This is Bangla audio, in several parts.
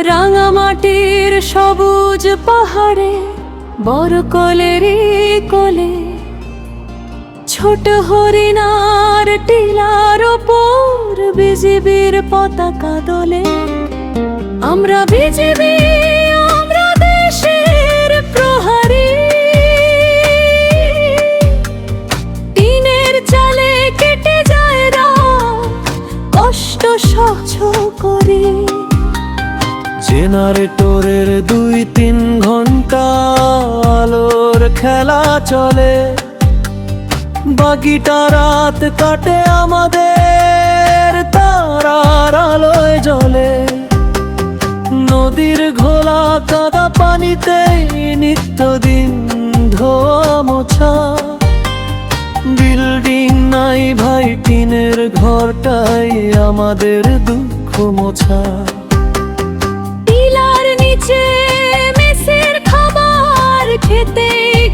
রাঙামাটির সবুজ পাহাড়ে বড় কোলেরই কোলে ছোট হরিণার টিলার ওপর বিজিবির পতাকা দোলে। আমরা বিজিবি, আমরা দেশের প্রহরী, টিনের চালে কেটে যায় রাত, কষ্ট সহ্য করি। জেনারেটরের 2-3 ঘন্টা আলোর খেলা চলে, বাকিটা রাত কাটে আমাদের তারার আলোয় জ্বলে। নদীর ঘোলা কাদা পানিতে নিত্যদিন ধোয়া মোছা, বিল্ডিং নাই ভাই, টিনের ঘরটাই আমাদের দুঃখ মোছা। টিলার নিচে মেসের খাবার খেতে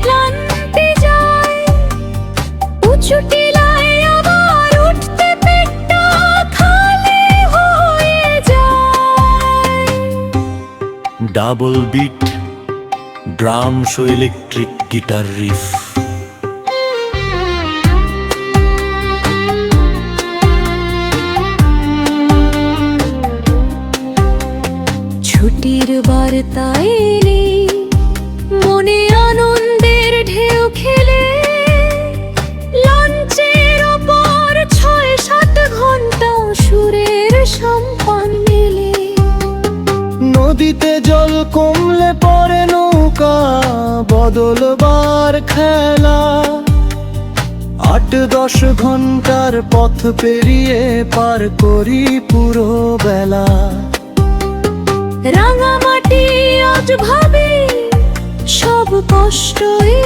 ক্লান্তি যায়, উঁচু টিলায় আবার উঠতে পেটটা খালি হয়ে যায়। ডাবল বিট, ড্রামস ও ইলেকট্রিক গিটার রিফ, ছুটির বার্তায় নেই মনে আনন্দের ঢেউ খেলে, লঞ্চের ওপর 6-7 ঘন্টা সুরের সম্পান মেলে। নদীতে জল কমলে পরে নৌকা বদলবার খেলা, 8-10 ঘন্টার পথ পেরিয়ে পার করি পুরো বেলা। রাঙামাটি আজ ভাবে সব কষ্টই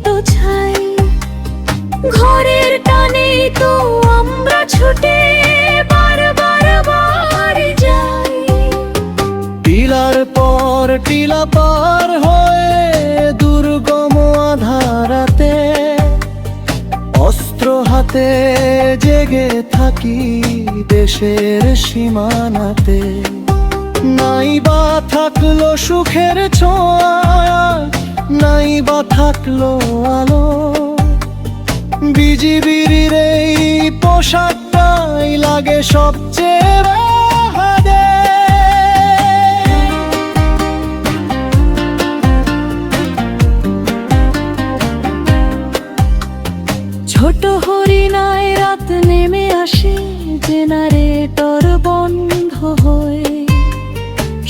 তো ছাই, ঘরের টানে তো আমরা ছুটে বারবার বাড়ি যাই। টিলার পর টিলা পার হয়ে দুর্গম আধারাতে, অস্ত্র হাতে জেগে থাকি দেশের সীমানাতে। নাই বা থাকলো সুখের ছোঁয়া, নাই বা থাকলো আলো, বিজিবির এই পোশাকটাই লাগে সবচেয়ে বাহাদে। ছোট হরিণায় রাত নেমে আসে, জেনারেটর বন্ধ হয়ে,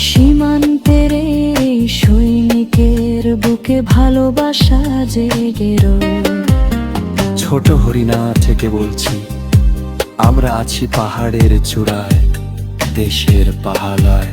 সীমান্তের এই সৈনিকের বুকে ভালোবাসা জেগে রয়। ছোট হরিণা থেকে বলছি, আমরা আছি পাহাড়ের চূড়ায়, দেশের পাহালায়।